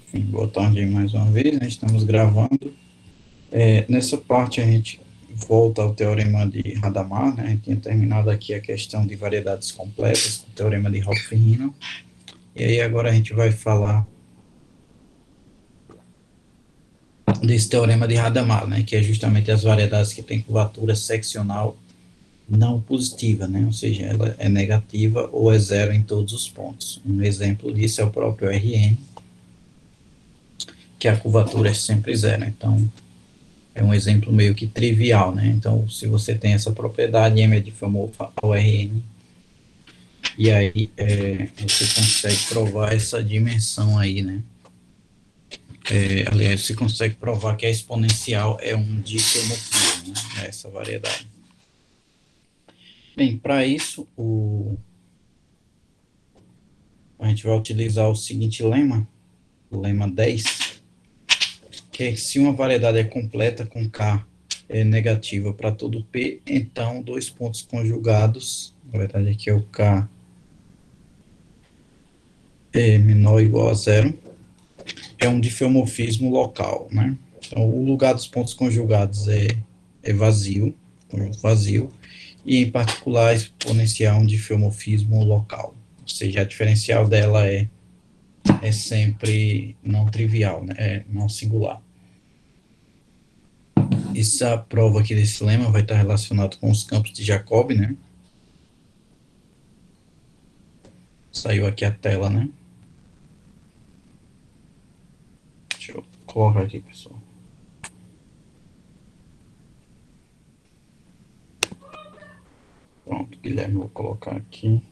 Enfim, boa tarde aí mais uma vez, né? Estamos gravando. Nessa parte a gente volta ao teorema de Hadamard, né? A gente tinha terminado aqui a questão de variedades completas, o teorema de Hopf-Riemann. E aí agora a gente vai falar desse teorema de Hadamard, né? Que é justamente as variedades que têm curvatura seccional não positiva, né? Ou seja, ela é negativa ou é zero em todos os pontos. Um exemplo disso é o próprio Rn, que a curvatura é sempre zero. Então, é um exemplo meio que trivial, né? Então, se você tem essa propriedade, M é diffeomorfa ao Rn, e aí você consegue provar essa dimensão aí, né? Aliás, você consegue provar que a exponencial é um diffeomorfismo, né? Essa variedade. Bem, para isso, a gente vai utilizar o seguinte lema, o lema 10, que é que se uma variedade é completa com K negativa para todo P, então dois pontos conjugados, na verdade aqui é o K menor ou igual a zero, é um diffeomorfismo local, né? Então, o lugar dos pontos conjugados é vazio, conjunto vazio, e em particular a exponencial é um diffeomorfismo local, ou seja, a diferencial dela é sempre não trivial, né? É não singular. Essa prova aqui desse lema vai estar relacionado com os campos de Jacobi, né? Saiu aqui a tela, né? Deixa eu colocar aqui, pessoal. Pronto, Guilherme, vou colocar aqui.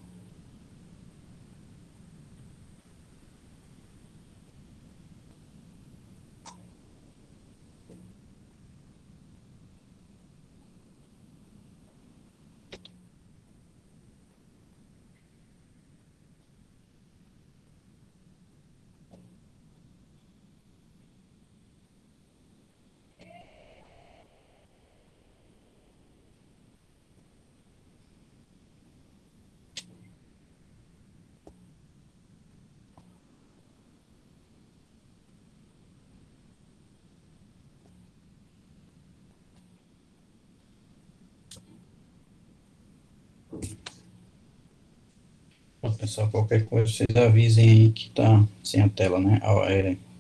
Bom, pessoal, qualquer coisa, vocês avisem aí que tá sem a tela, né?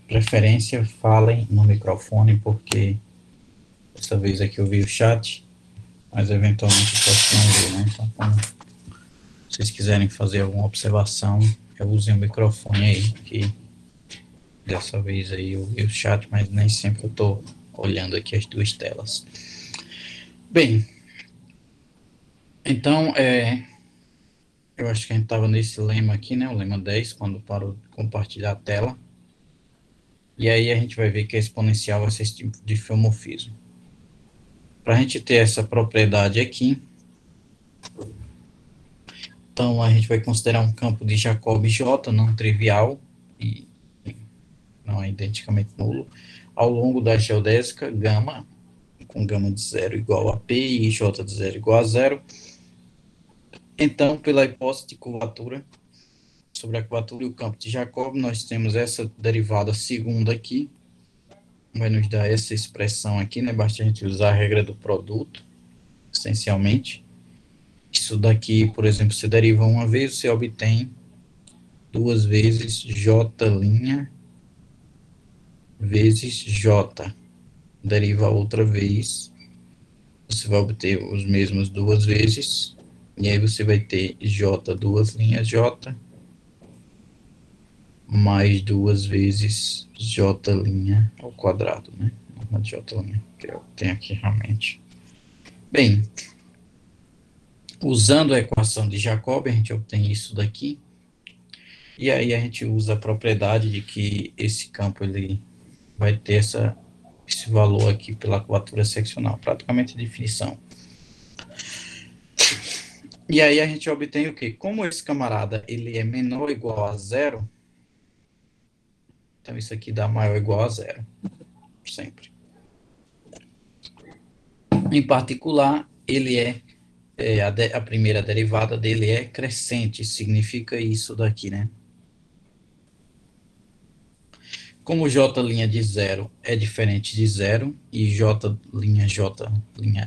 Preferência, falem no microfone, porque dessa vez aqui eu vi o chat, mas eventualmente eu posso não ver, né? Então, quando vocês quiserem fazer alguma observação, usem o microfone aí, que dessa vez aí eu vi o chat, mas nem sempre eu tô olhando aqui as duas telas. Bem, então, eu acho que a gente estava nesse lema aqui, né? O lema 10, quando parou de compartilhar a tela. E aí a gente vai ver que a exponencial vai ser esse tipo de filomorfismo. Para a gente ter essa propriedade aqui, então a gente vai considerar um campo de Jacobi J não trivial, e não é identicamente nulo, ao longo da geodésica gama, com gama de zero igual a P e J de zero igual a zero. Então, pela hipótese de curvatura, sobre a curvatura e o campo de Jacobi, nós temos essa derivada segunda aqui, vai nos dar essa expressão aqui, né? Basta a gente usar a regra do produto, essencialmente. Isso daqui, por exemplo, você deriva uma vez, você obtém duas vezes J' vezes J. Deriva outra vez, você vai obter os mesmos duas vezes, e aí você vai ter J duas linhas J, mais duas vezes J' ao quadrado, né? Uma J', que eu tenho aqui realmente. Bem, usando a equação de Jacobi, a gente obtém isso daqui, e aí a gente usa a propriedade de que esse campo ele vai ter esse valor aqui pela curvatura seccional, praticamente definição. E aí a gente obtém o quê? Como esse camarada ele é menor ou igual a zero, então isso aqui dá maior ou igual a zero, sempre. Em particular, ele a primeira derivada dele é crescente, significa isso daqui, né? Como J' de zero é diferente de zero, e J'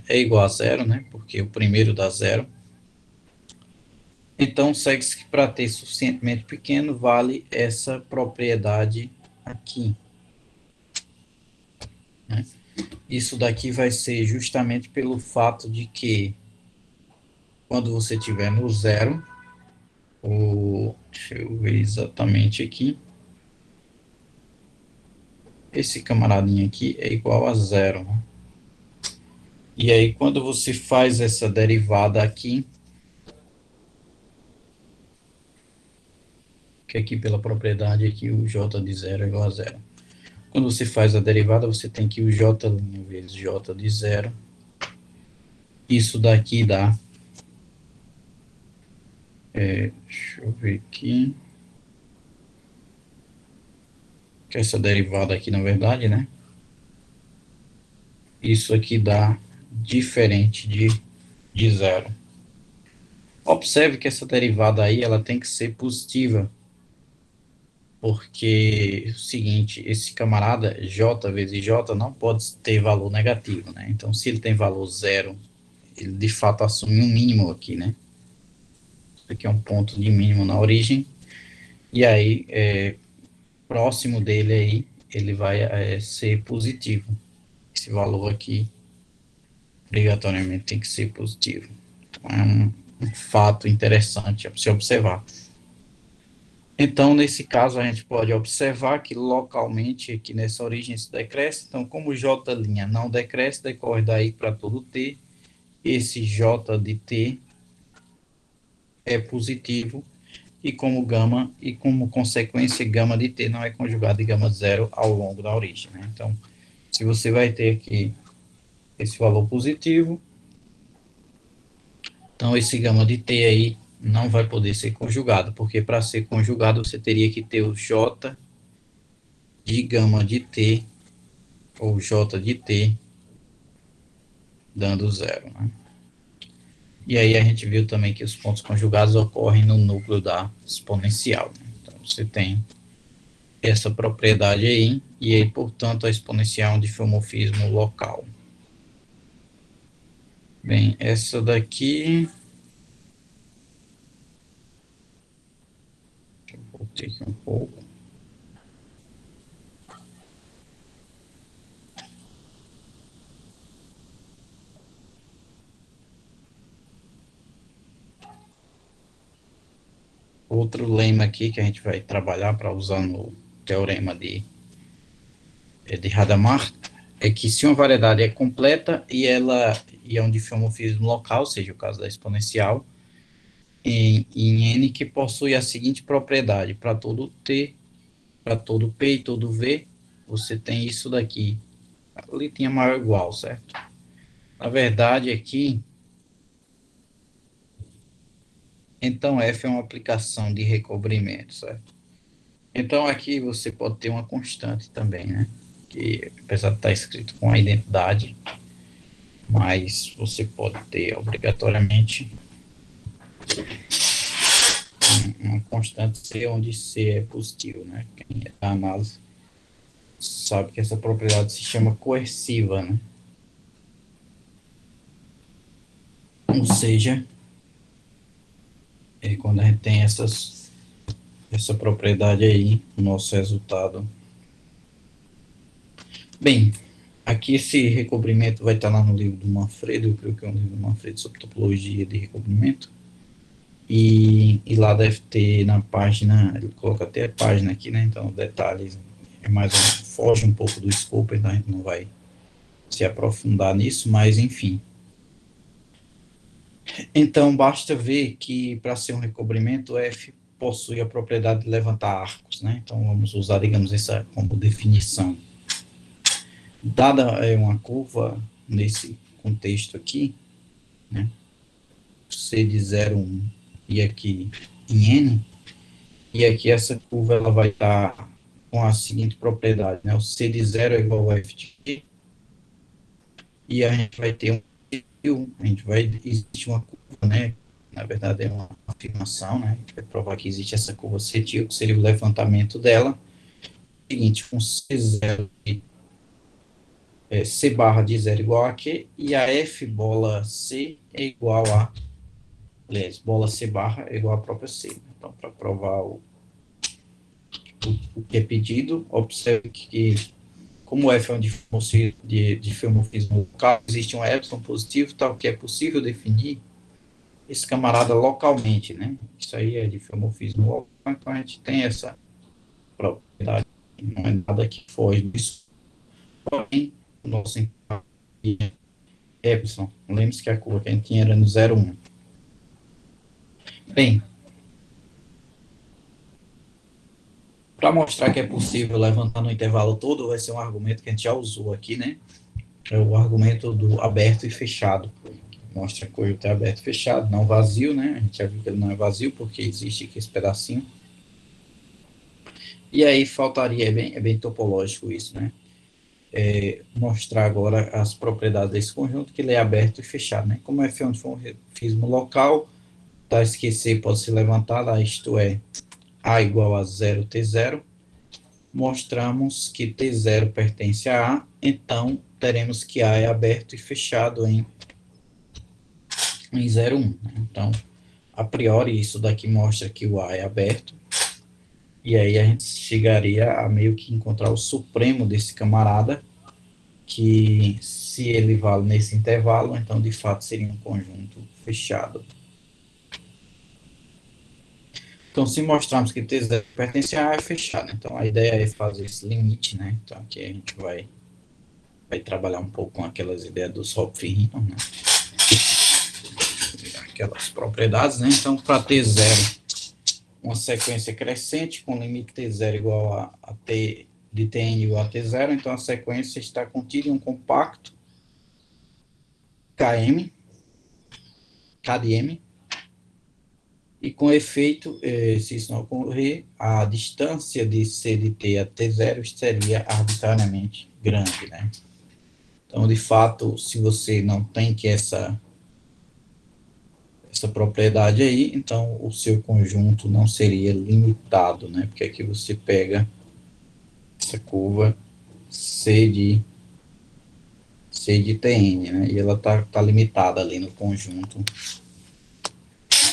é igual a zero, né? Porque o primeiro dá zero. Então, segue-se que para t suficientemente pequeno, vale essa propriedade aqui, né? Isso daqui vai ser justamente pelo fato de que, quando você tiver no zero, deixa eu ver exatamente aqui, esse camaradinho aqui é igual a zero, né? E aí, quando você faz essa derivada aqui, que aqui pela propriedade aqui o j de zero é igual a zero. Quando você faz a derivada, você tem que o j' vezes j de zero. Isso daqui dá, deixa eu ver aqui, que essa derivada aqui, na verdade, né? Isso aqui dá diferente de zero. Observe que essa derivada aí, ela tem que ser positiva, porque é o seguinte, esse camarada j vezes j não pode ter valor negativo, né? Então, se ele tem valor zero, ele de fato assume um mínimo aqui, né? Isso aqui é um ponto de mínimo na origem, e aí, próximo dele aí, ele vai ser positivo. Esse valor aqui, obrigatoriamente, tem que ser positivo. Então, é um fato interessante a se observar. Então, nesse caso, a gente pode observar que localmente, aqui nessa origem, isso decresce. Então, como J' não decresce, decorre daí para todo T, esse J de T é positivo, e como consequência, gama de T não é conjugado de gama zero ao longo da origem, né? Então, se você vai ter aqui esse valor positivo, então esse gama de T aí não vai poder ser conjugado, porque para ser conjugado você teria que ter o J de gama de T, ou J de T, dando zero, né? E aí a gente viu também que os pontos conjugados ocorrem no núcleo da exponencial, né? Então você tem essa propriedade aí, e aí, portanto, a exponencial é um difeomorfismo local. Bem, essa daqui, eu voltei aqui um pouco. Outro lema aqui que a gente vai trabalhar para usar no teorema de Hadamard é que se uma variedade é completa e é um difeomorfismo local, seja o caso da exponencial, em N, que possui a seguinte propriedade: para todo T, para todo P e todo V, você tem isso daqui. Ali tinha maior ou igual, certo? Na verdade, aqui, então F é uma aplicação de recobrimento, certo? Então aqui você pode ter uma constante também, né? Que apesar de estar escrito com a identidade, mas você pode ter obrigatoriamente uma constante C onde C é positivo, né? Quem é da análise sabe que essa propriedade se chama coerciva, né? Ou seja, quando a gente tem essa propriedade aí, o nosso resultado. Bem, aqui esse recobrimento vai estar lá no livro do Manfredo, eu creio que é um livro do Manfredo sobre topologia de recobrimento. E lá deve ter na página, ele coloca até a página aqui, né? Então, detalhes foge um pouco do escopo, então a gente não vai se aprofundar nisso, mas enfim. Então, basta ver que para ser um recobrimento, F possui a propriedade de levantar arcos, né? Então, vamos usar, digamos, essa como definição. Dada uma curva nesse contexto aqui, né? C de 0, 1, e aqui em N, e aqui essa curva ela vai estar com a seguinte propriedade, né? O C de 0 é igual ao F de T, e a gente vai ter existe uma curva, né? Na verdade é uma afirmação, né? A gente vai provar que existe essa curva C que seria o levantamento dela, seguinte, com C0 C barra de 0 igual a Q, e a F bola C é igual a, aliás, bola C barra é igual a própria C. Então, para provar o que é pedido, observe que, como F é um difeomorfismo local, existe um epsilon positivo, tal que é possível definir esse camarada localmente, né? Isso aí é difeomorfismo local, então a gente tem essa propriedade, não é nada que foge disso. Porém, o nosso epsilon, lembre-se que a curva que a gente tinha era no 0, 1. Bem, para mostrar que é possível levantar no intervalo todo, vai ser um argumento que a gente já usou aqui, né? É o argumento do aberto e fechado. Mostra que o conjunto é aberto e fechado, não vazio, né? A gente já viu que ele não é vazio, porque existe aqui esse pedacinho. E aí faltaria, é bem topológico isso, né? Mostrar agora as propriedades desse conjunto, que ele é aberto e fechado, né? Como F é um difeomorfismo local, tá, esquecer pode ser levantado, isto é, A igual a 0 T0, mostramos que T0 pertence a A, então teremos que A é aberto e fechado em 0, 1. Então, a priori, isso daqui mostra que o A é aberto, e aí a gente chegaria a meio que encontrar o supremo desse camarada, que se ele vale nesse intervalo, então de fato seria um conjunto fechado. Então, se mostrarmos que T0 pertence a A, é fechado. Então, a ideia é fazer esse limite, né? Então, aqui a gente vai trabalhar um pouco com aquelas ideias dos Hopf-Riemann, né? Aquelas propriedades, né? Então, para T0, uma sequência crescente com limite T0 igual a T de Tn igual a T0, então a sequência está contida em um compacto Km, K de M, e com efeito, se isso não ocorrer, a distância de C de T a T0 seria arbitrariamente grande, né? Então, de fato, se você não tem que essa propriedade aí, então o seu conjunto não seria limitado, né? Porque aqui você pega essa curva C de Tn, né? E ela tá limitada ali no conjunto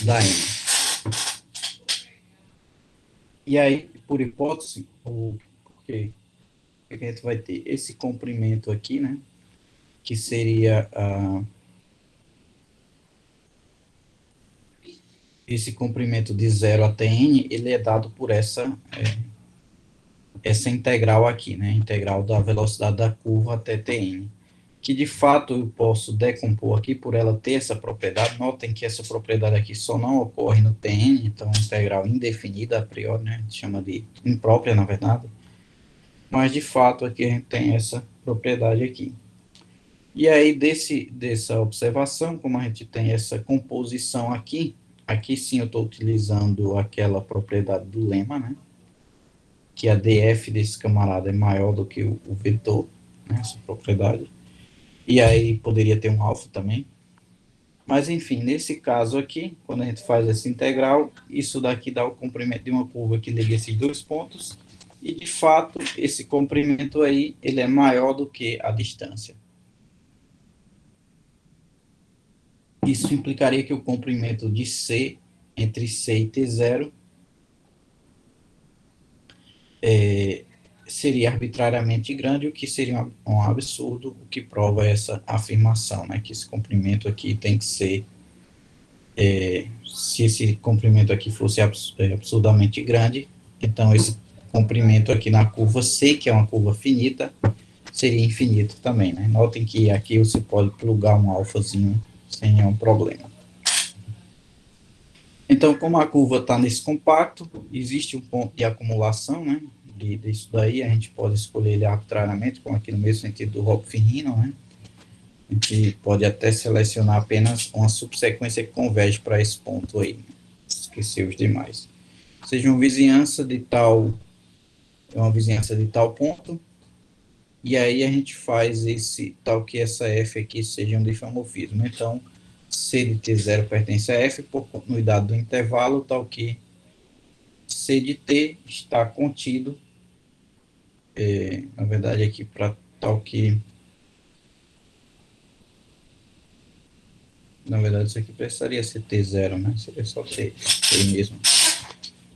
da N. E aí, por hipótese, o que a gente vai ter? Esse comprimento aqui, né? Que seria esse comprimento de 0 a Tn, ele é dado por essa integral aqui, né? Integral da velocidade da curva até Tn. Que de fato eu posso decompor aqui por ela ter essa propriedade. Notem que essa propriedade aqui só não ocorre no Tn, então integral indefinida a priori, né? A gente chama de imprópria, na verdade. Mas de fato aqui a gente tem essa propriedade aqui. E aí dessa observação, como a gente tem essa composição aqui sim eu estou utilizando aquela propriedade do lema, né? Que a df desse camarada é maior do que o vetor, né? Essa propriedade. E aí poderia ter um alfa também. Mas, enfim, nesse caso aqui, quando a gente faz essa integral, isso daqui dá o comprimento de uma curva que liga esses dois pontos, e, de fato, esse comprimento aí, ele é maior do que a distância. Isso implicaria que o comprimento de C, entre C e T0, seria arbitrariamente grande, o que seria um absurdo, o que prova essa afirmação, né, que esse comprimento aqui tem que ser, se esse comprimento aqui fosse absurdamente grande, então esse comprimento aqui na curva C, que é uma curva finita, seria infinito também, né? Notem que aqui você pode plugar um alfazinho sem nenhum problema. Então, como a curva está nesse compacto, existe um ponto de acumulação, né? Disso daí, a gente pode escolher ele arbitrariamente, como aqui no mesmo sentido do Hopf-Riemann, né? A gente pode até selecionar apenas uma subsequência que converge para esse ponto aí. Esquecer os demais. Seja uma vizinhança de tal ponto, e aí a gente faz esse tal que essa F aqui seja um difeomorfismo. Então, C de T0 pertence a F por continuidade do intervalo, tal que C de T está contido na verdade, aqui para tal que... Na verdade, isso aqui precisaria ser T0, né? Seria só T mesmo.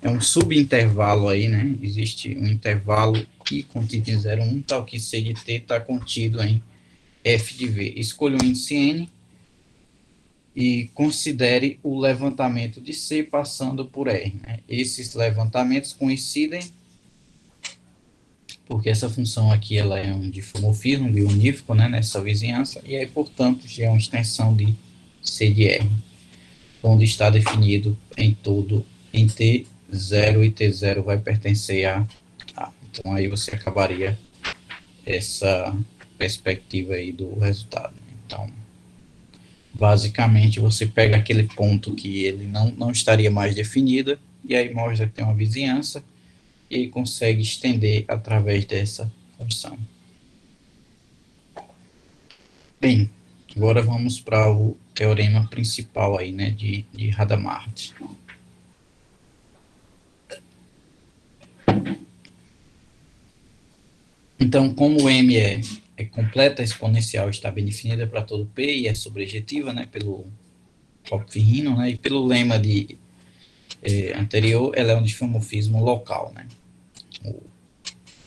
É um subintervalo aí, né? Existe um intervalo I contido em 0, 1, tal que C de T está contido em F de V. Escolha o índice N e considere o levantamento de C passando por R, né? Esses levantamentos coincidem porque essa função aqui ela é um difomorfismo bionífico, né, nessa vizinhança, e aí, portanto, já é uma extensão de C de R, onde está definido em todo em T0 e T0 vai pertencer a A. Então, aí você acabaria essa perspectiva aí do resultado. Então, basicamente, você pega aquele ponto que ele não estaria mais definido, e aí mostra que tem uma vizinhança, e consegue estender através dessa função. Bem, agora vamos para o teorema principal aí, né, de Hadamard. Então, como M é completa, a exponencial está bem definida para todo P e é sobrejetiva, né, pelo Hopf-Rino, né, e pelo lema de anterior, ela é um difeomorfismo local, né, o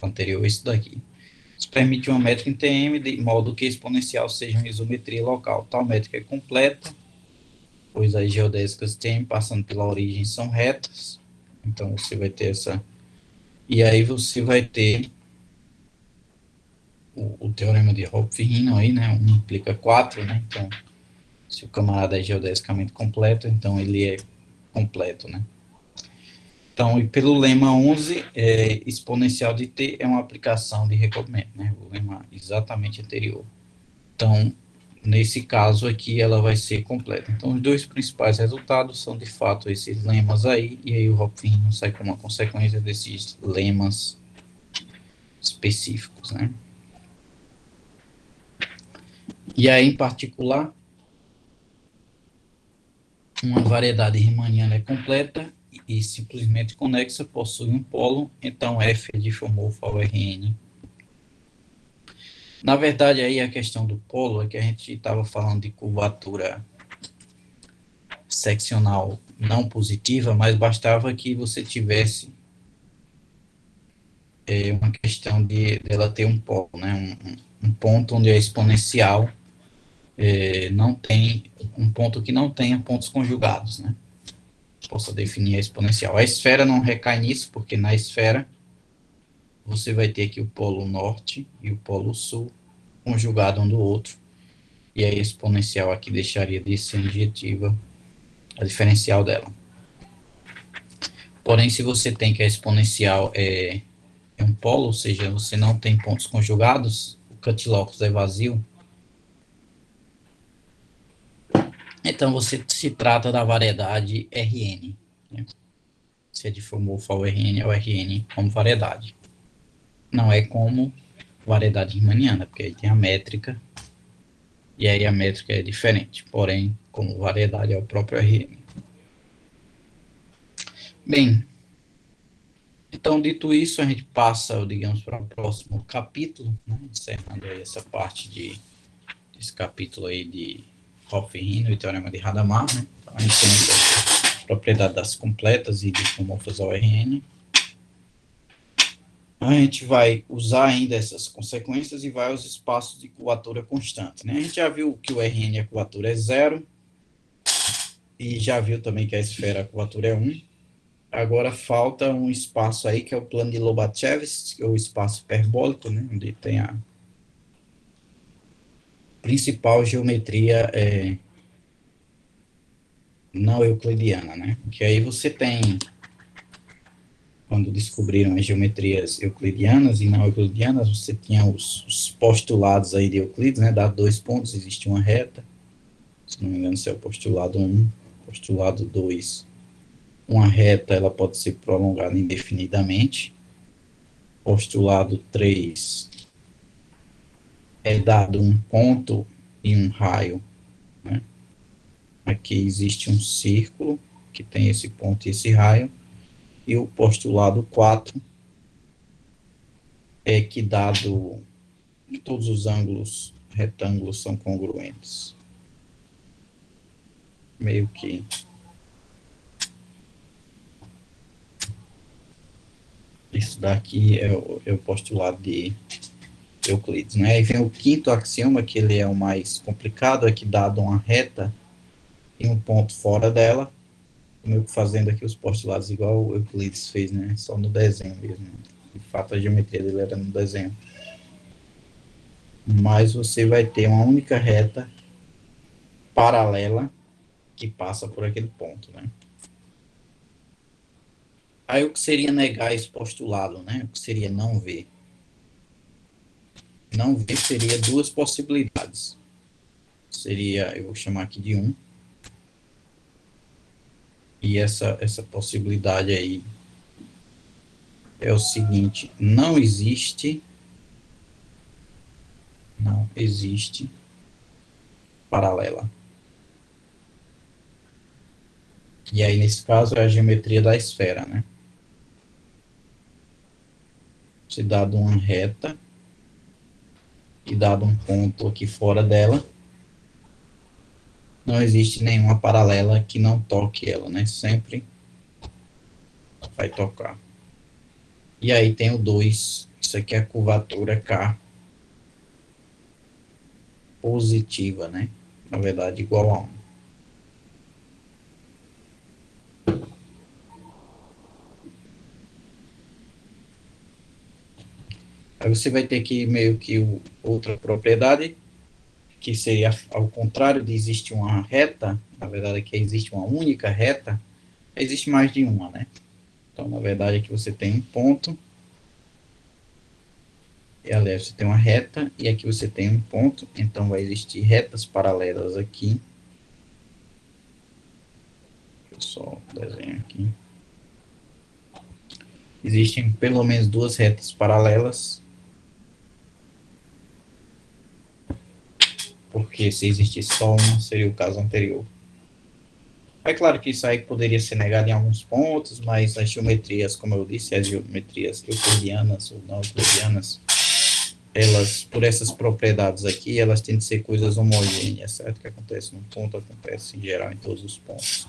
anterior é isso daqui. Isso permite uma métrica em Tm de modo que a exponencial seja uma isometria local. Tal métrica é completa, pois as geodésicas Tm passando pela origem são retas, então você vai ter essa... E aí você vai ter o teorema de Hopf-Rino aí, né, 1 implica 4, né, então se o camarada é geodesicamente completo, então ele é completo, né. Então, e pelo lema 11, exponencial de t é uma aplicação de recobrimento, né, o lema exatamente anterior. Então, nesse caso aqui, ela vai ser completa. Então, os dois principais resultados são, de fato, esses lemas aí, e aí o Hopf-Rino sai como uma consequência desses lemas específicos, né. E aí, em particular, uma variedade riemanniana é completa e simplesmente conexa, possui um polo, então F é difomorfo ao Rn. Na verdade, aí a questão do polo é que a gente estava falando de curvatura seccional não positiva, mas bastava que você tivesse uma questão de ela ter um polo, né, um ponto onde a exponencial não tem, um ponto que não tenha pontos conjugados, né, possa definir a exponencial. A esfera não recai nisso, porque na esfera você vai ter aqui o polo norte e o polo sul conjugado um do outro, e aí a exponencial aqui deixaria de ser injetiva, a diferencial dela. Porém, se você tem que a exponencial é um polo, ou seja, você não tem pontos conjugados, o cut locus é vazio, então você se trata da variedade Rn, né? Se é difomorfo ao Rn, é o Rn como variedade. Não é como variedade riemanniana, porque aí tem a métrica, e aí a métrica é diferente, porém, como variedade é o próprio Rn. Bem, então, dito isso, a gente passa, digamos, para o próximo capítulo, né, encerrando aí essa parte desse capítulo aí de Hopf-Rino e Teorema de Hadamard, né? Então, a gente tem essa propriedade das completas e difomorfas ao Rn. A gente vai usar ainda essas consequências e vai aos espaços de curvatura constante, né? A gente já viu que o Rn, a curvatura é 0, e já viu também que a esfera, a curvatura é 1. Agora falta um espaço aí, que é o plano de Lobachevsky, ou espaço hiperbólico, né? Onde tem a principal geometria não euclidiana, né? Que aí você tem, quando descobriram as geometrias euclidianas e não euclidianas, você tinha os postulados aí de Euclides, né? Dá 2 pontos, existe uma reta, se não me engano, esse é o postulado 1, postulado 2. Uma reta, ela pode ser prolongada indefinidamente. Postulado 3 é dado um ponto e um raio, né? Aqui existe um círculo que tem esse ponto e esse raio, e o postulado 4 é que dado que todos os ângulos retângulos são congruentes. Meio que isso daqui é o postulado de Euclides, né? Aí vem o quinto axioma, que ele é o mais complicado, é que dado uma reta e um ponto fora dela, como fazendo aqui os postulados igual o Euclides fez, né? Só no desenho mesmo. De fato, a geometria dele era no desenho. Mas você vai ter uma única reta paralela que passa por aquele ponto, né? Aí o que seria negar esse postulado, né? O que seria não ver? Não ver seria duas possibilidades. Seria, eu vou chamar aqui de 1, e essa possibilidade aí é o seguinte: não existe paralela. E aí, nesse caso, é a geometria da esfera, né? Se dado uma reta e dado um ponto aqui fora dela, não existe nenhuma paralela que não toque ela, né? Sempre vai tocar. E aí tem o 2, isso aqui é a curvatura K positiva, né? Na verdade, igual a 1. Aí você vai ter que meio que outra propriedade, que seria ao contrário de existir uma reta, na verdade aqui existe uma única reta, existe mais de uma, né? Então, na verdade, aqui você tem um ponto, e aliás, você tem uma reta, e aqui você tem um ponto, então vai existir retas paralelas aqui. Deixa eu só desenhar aqui. Existem pelo menos duas retas paralelas, porque se existisse só uma, seria o caso anterior. É claro que isso aí poderia ser negado em alguns pontos, mas as geometrias, como eu disse, as geometrias euclidianas ou não euclidianas, elas, por essas propriedades aqui, elas têm de ser coisas homogêneas, certo? O que acontece num ponto, acontece em geral em todos os pontos.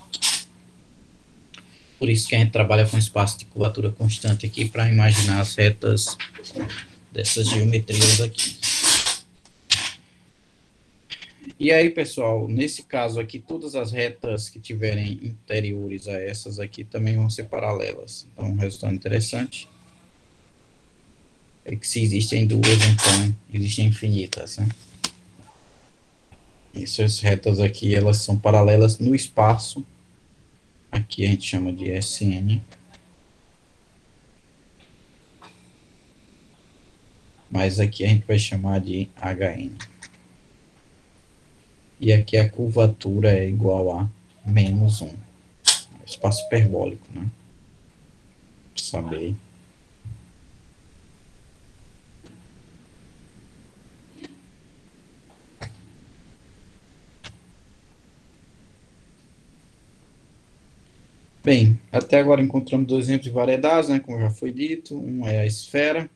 Por isso que a gente trabalha com espaço de curvatura constante aqui, para imaginar as retas dessas geometrias aqui. E aí, pessoal, nesse caso aqui, todas as retas que tiverem interiores a essas aqui também vão ser paralelas. Então, um resultado interessante é que se existem duas, então existem infinitas, né? Essas retas aqui, elas são paralelas no espaço. Aqui a gente chama de Sn. Mas aqui a gente vai chamar de Hn. E aqui a curvatura é igual a menos 1. Espaço hiperbólico, né? Pra saber. Bem, até agora encontramos dois exemplos de variedades, né? Como já foi dito. Um é a esfera.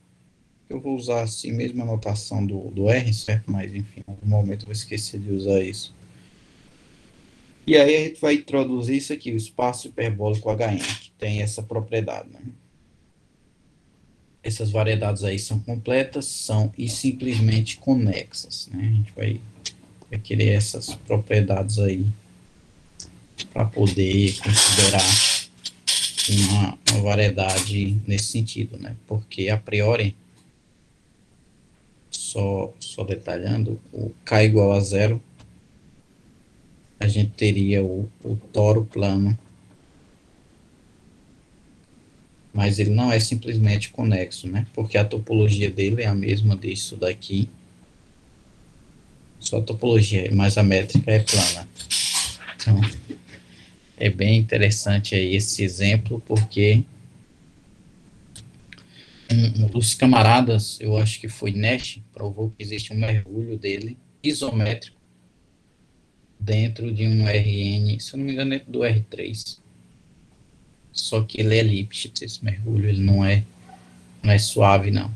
Eu vou usar assim mesmo a notação do R, certo? Mas, enfim, em algum momento eu vou esquecer de usar isso. E aí a gente vai introduzir isso aqui, o espaço hiperbólico Hn, que tem essa propriedade, né? Essas variedades aí são completas, são e simplesmente conexas, né? A gente vai querer essas propriedades aí para poder considerar uma variedade nesse sentido, né? Porque, a priori, só detalhando, o K igual a zero, a gente teria o toro plano, mas ele não é simplesmente conexo, né? Porque a topologia dele é a mesma disso daqui, só a topologia, mas a métrica é plana. Então, é bem interessante aí esse exemplo, porque um dos camaradas, eu acho que foi Nash, provou que existe um mergulho dele isométrico dentro de um Rn, se eu não me engano, dentro do R3. Só que ele é elíptico, esse mergulho, ele não é suave, não.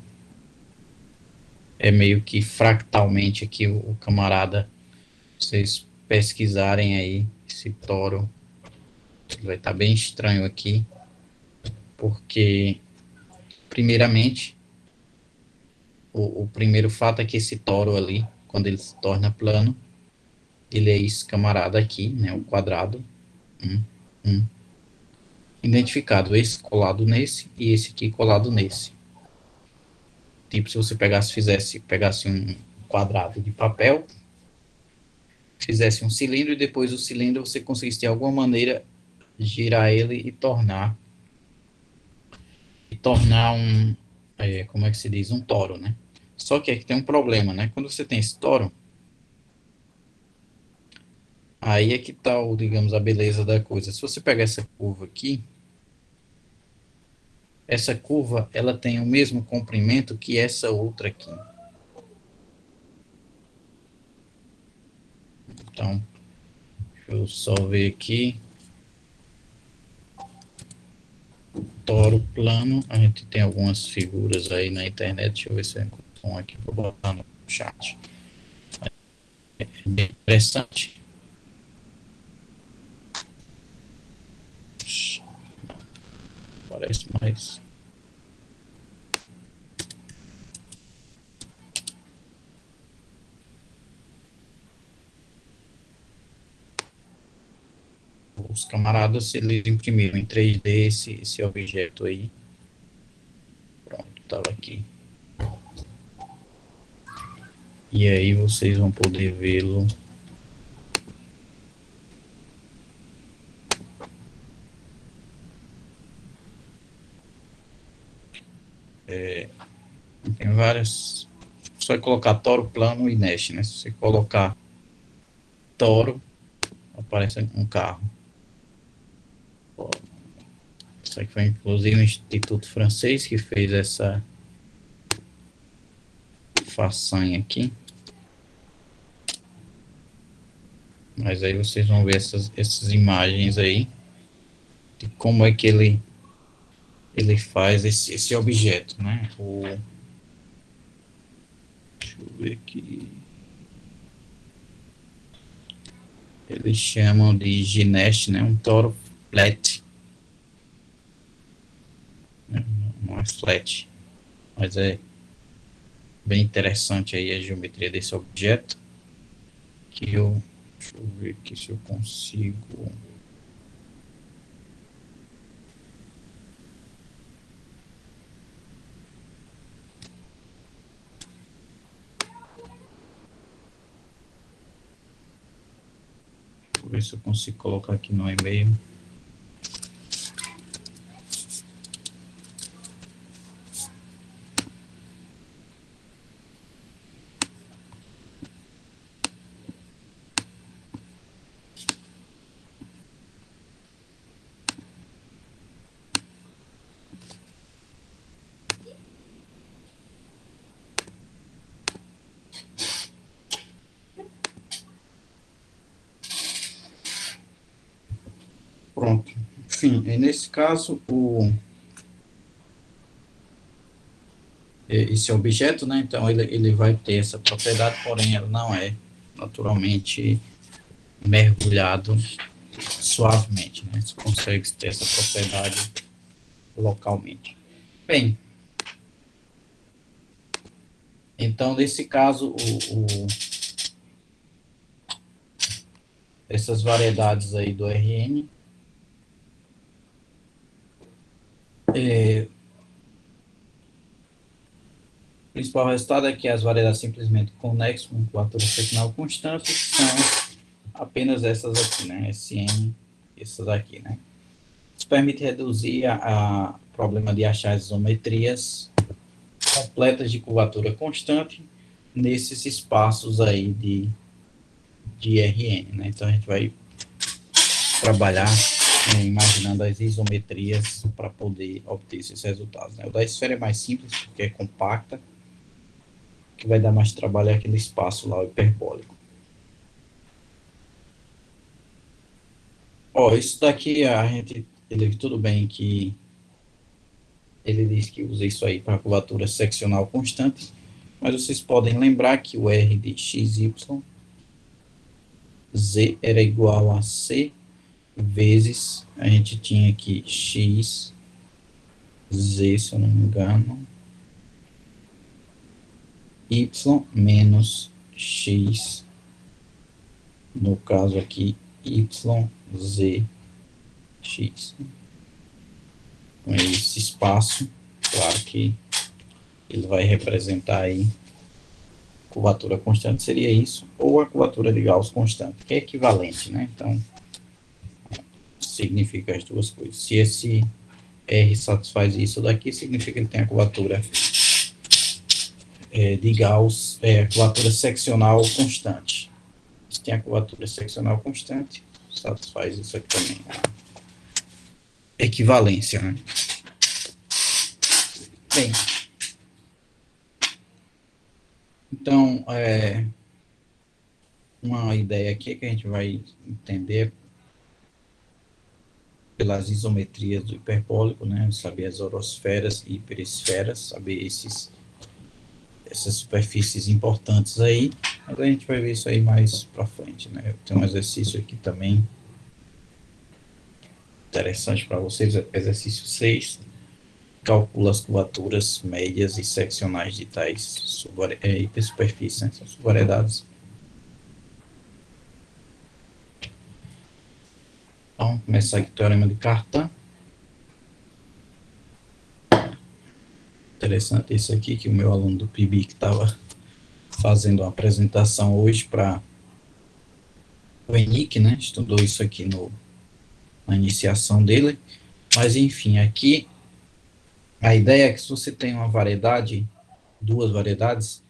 é meio que fractalmente aqui o camarada, vocês pesquisarem aí esse toro, vai estar bem estranho aqui, porque primeiramente o primeiro fato é que esse toro ali, quando ele se torna plano, ele é esse camarada aqui, né, o quadrado, um, um, identificado, esse colado nesse e esse aqui colado nesse. Tipo, se você pegasse um quadrado de papel, fizesse um cilindro e depois o cilindro você conseguisse de alguma maneira girar ele e tornar como é que se diz, um toro, né? Só que aqui tem um problema, né? Quando você tem esse toro, aí é que tá, digamos, a beleza da coisa. Se você pegar essa curva aqui, essa curva, ela tem o mesmo comprimento que essa outra aqui. Então, deixa eu só ver aqui. Toro plano, a gente tem algumas figuras aí na internet. Deixa eu ver se eu encontro um aqui para botar no chat. É bem interessante. Parece mais. Os camaradas, eles imprimiram em 3D esse objeto aí. Pronto, estava aqui. E aí vocês vão poder vê-lo. Tem várias. Só colocar toro plano e mesh, né? Se você colocar toro, aparece um carro. Isso aqui foi inclusive o Instituto Francês que fez essa façanha aqui. Mas aí vocês vão ver essas imagens aí de como é que ele faz esse objeto, né? Deixa eu ver aqui. Eles chamam de gineste, né? Um toro flat. Não é flat, mas é bem interessante aí a geometria desse objeto. Deixa eu ver aqui se eu consigo. Deixa eu ver se eu consigo colocar aqui no e-mail. Pronto. Enfim, nesse caso, esse objeto, né? Então ele vai ter essa propriedade, porém ela não é naturalmente mergulhado suavemente, né? Você consegue ter essa propriedade localmente. Bem, então nesse caso, essas variedades aí do RN, o principal resultado é que as variedades simplesmente conexas com curvatura seccional constante são apenas essas aqui, né? SN, essas aqui, né? Isso permite reduzir a problema de achar isometrias completas de curvatura constante nesses espaços aí de RN, né? Então a gente vai trabalhar imaginando as isometrias para poder obter esses resultados, né? O da esfera é mais simples porque é compacta, que vai dar mais trabalho é aquele espaço lá, o hiperbólico. Ó, isso daqui tudo bem que ele diz que usa isso aí para curvatura seccional constante, mas vocês podem lembrar que o R de XY, Z era igual a C vezes, a gente tinha aqui X, Z, se eu não me engano, Y menos X, no caso aqui, Y, Z, X. Com esse espaço, claro que ele vai representar aí curvatura constante, seria isso, ou a curvatura de Gauss constante, que é equivalente, né? Então, significa as duas coisas. Se esse R satisfaz isso daqui, significa que ele tem a curvatura de Gauss, a curvatura seccional constante. Se tem a curvatura seccional constante, satisfaz isso aqui também, a equivalência, né? Bem, então, uma ideia aqui que a gente vai entender pelas isometrias do hiperbólico, né? Saber as orosferas e hiperesferas, saber essas superfícies importantes aí, mas a gente vai ver isso aí mais para frente, né? Eu tenho um exercício aqui também interessante para vocês, exercício 6, calcula as curvaturas médias e seccionais de tais hipersuperfícies, né? São subvariedades. Então, vamos começar aqui o teorema de Cartan. Interessante isso aqui, que o meu aluno do PIB que estava fazendo uma apresentação hoje para o ENIC, né? Estudou isso aqui na iniciação dele. Mas, enfim, aqui a ideia é que se você tem uma variedade, duas variedades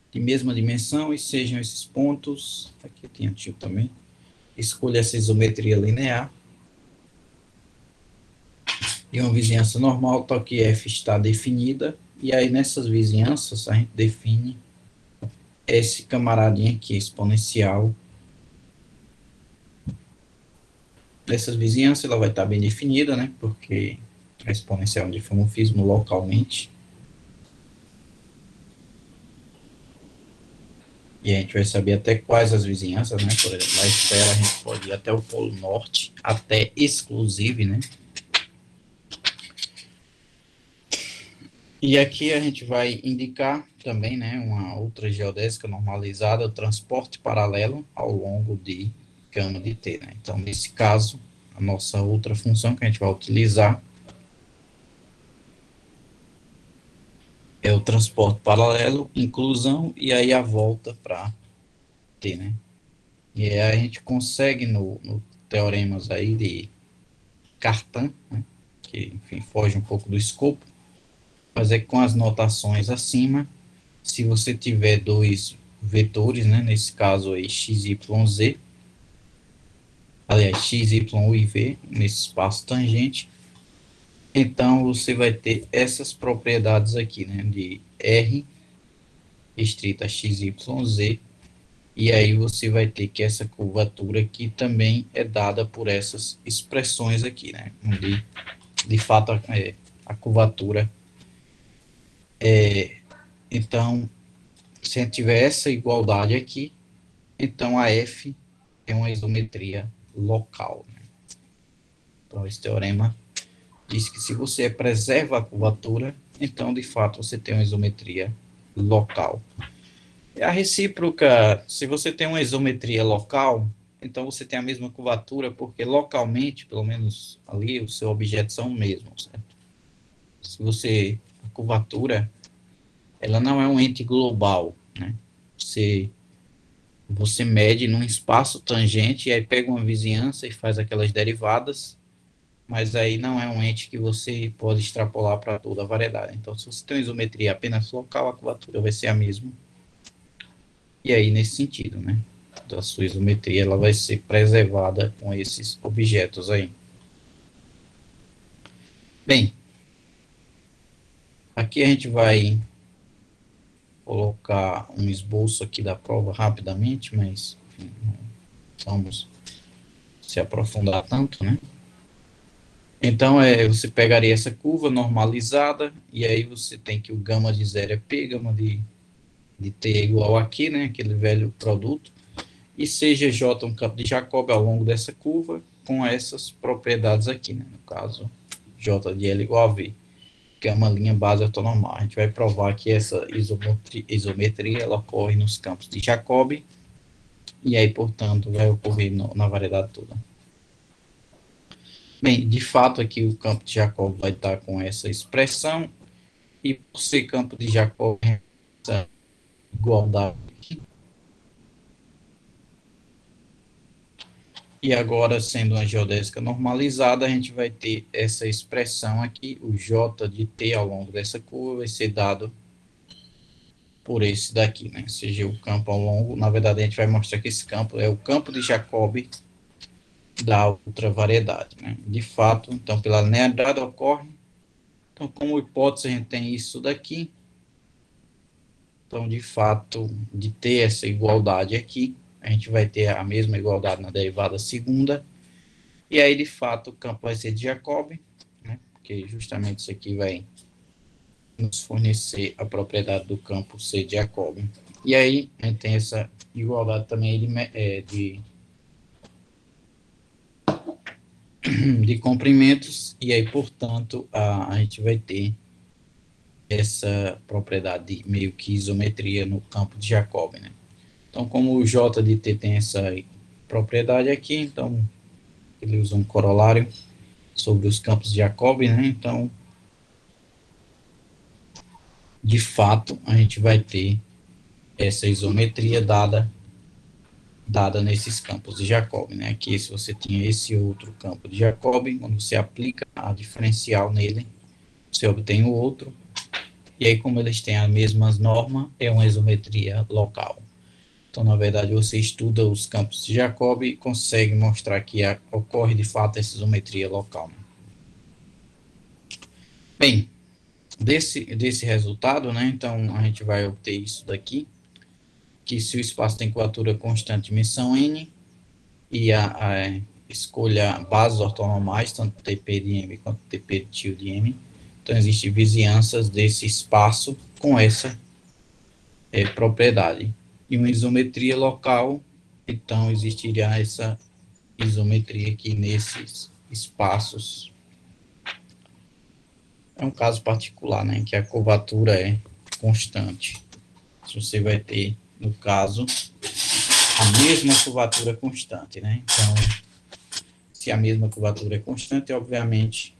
de mesma dimensão e sejam esses pontos, aqui tem um tio também, escolha essa isometria linear e uma vizinhança normal, tal que F está definida, e aí nessas vizinhanças a gente define esse camaradinho aqui, exponencial. Nessas vizinhanças ela vai estar bem definida, né, porque a exponencial é um difomorfismo localmente. E a gente vai saber até quais as vizinhanças, né? Por exemplo, na esfera a gente pode ir até o polo norte, até exclusive, né? E aqui a gente vai indicar também, né, uma outra geodésica normalizada, o transporte paralelo ao longo de gama de T, né? Então, nesse caso, a nossa outra função que a gente vai utilizar é o transporte paralelo, inclusão, e aí a volta para T, né? E aí a gente consegue no teoremas aí de Cartan, né, que, enfim, foge um pouco do escopo, mas é que com as notações acima, se você tiver dois vetores, né, nesse caso aí x, y, z, aliás, x, y e v, nesse espaço tangente, então você vai ter essas propriedades aqui, né, de R restrita a x, y, z, e aí você vai ter que essa curvatura aqui também é dada por essas expressões aqui, né, onde de fato a curvatura então, se a gente tiver essa igualdade aqui, então a F é uma isometria local, né? Então, esse teorema diz que se você preserva a curvatura, então, de fato, você tem uma isometria local. E a recíproca, se você tem uma isometria local, então você tem a mesma curvatura, porque localmente, pelo menos ali, o seu objeto são o mesmo, certo? Se você, a curvatura, ela não é um ente global, né? Você mede num espaço tangente e aí pega uma vizinhança e faz aquelas derivadas, mas aí não é um ente que você pode extrapolar para toda a variedade. Então, se você tem uma isometria apenas local, a curvatura vai ser a mesma. E aí, nesse sentido, né? Então, a sua isometria ela vai ser preservada com esses objetos aí. Bem, aqui a gente vai colocar um esboço aqui da prova rapidamente, mas enfim, não vamos se aprofundar tanto, né? Então, você pegaria essa curva normalizada, e aí você tem que o gama de zero é P, gama de de T é igual aqui, né, aquele velho produto, e seja J um campo de Jacobi ao longo dessa curva, com essas propriedades aqui, né, no caso, J de L igual a V, que é uma linha base ortonormal. A gente vai provar que essa isometria ela ocorre nos campos de Jacobi, e aí, portanto, vai ocorrer na variedade toda. Bem, de fato, aqui o campo de Jacob vai estar com essa expressão, e por ser campo de Jacob, essa igualdade aqui. E agora, sendo uma geodésica normalizada, a gente vai ter essa expressão aqui, o J de T ao longo dessa curva vai ser dado por esse daqui, né? Ou seja, o campo ao longo, na verdade, a gente vai mostrar que esse campo é o campo de Jacob da outra variedade, né? De fato, então, pela linearidade ocorre. Então, como hipótese, a gente tem isso daqui. Então, de fato, de ter essa igualdade aqui, a gente vai ter a mesma igualdade na derivada segunda. E aí, de fato, o campo vai ser de Jacobi, né? Porque justamente isso aqui vai nos fornecer a propriedade do campo ser de Jacobi. E aí, a gente tem essa igualdade também de comprimentos, e aí, portanto, a gente vai ter essa propriedade de meio que isometria no campo de Jacobi, né? Então, como o J de T tem essa propriedade aqui, então ele usa um corolário sobre os campos de Jacobi, né? Então, de fato, a gente vai ter essa isometria dada nesses campos de Jacobi, né? Aqui, se você tinha esse outro campo de Jacobi, quando você aplica a diferencial nele, você obtém o outro, e aí, como eles têm as mesmas normas, é uma isometria local. Então, na verdade, você estuda os campos de Jacobi e consegue mostrar que ocorre, de fato, essa isometria local. Bem, desse resultado, né, então, a gente vai obter isso daqui, que se o espaço tem curvatura constante de dimensão n, e escolha bases ortonormais, tanto TP de M quanto TP de tio de M, então, existem vizinhanças desse espaço com essa propriedade. E uma isometria local, então existiria essa isometria aqui nesses espaços. É um caso particular, né, em que a curvatura é constante. Você vai ter, no caso, a mesma curvatura constante, né? Então, se a mesma curvatura é constante, obviamente,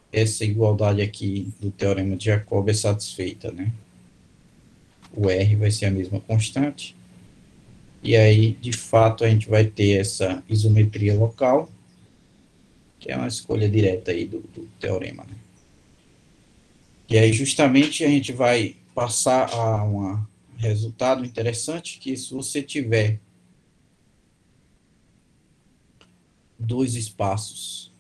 essa igualdade aqui do teorema de Jacobi é satisfeita, né? O R vai ser a mesma constante. E aí, de fato, a gente vai ter essa isometria local, que é uma escolha direta aí do teorema, né? E aí, justamente, a gente vai passar a um resultado interessante, que se você tiver dois espaços,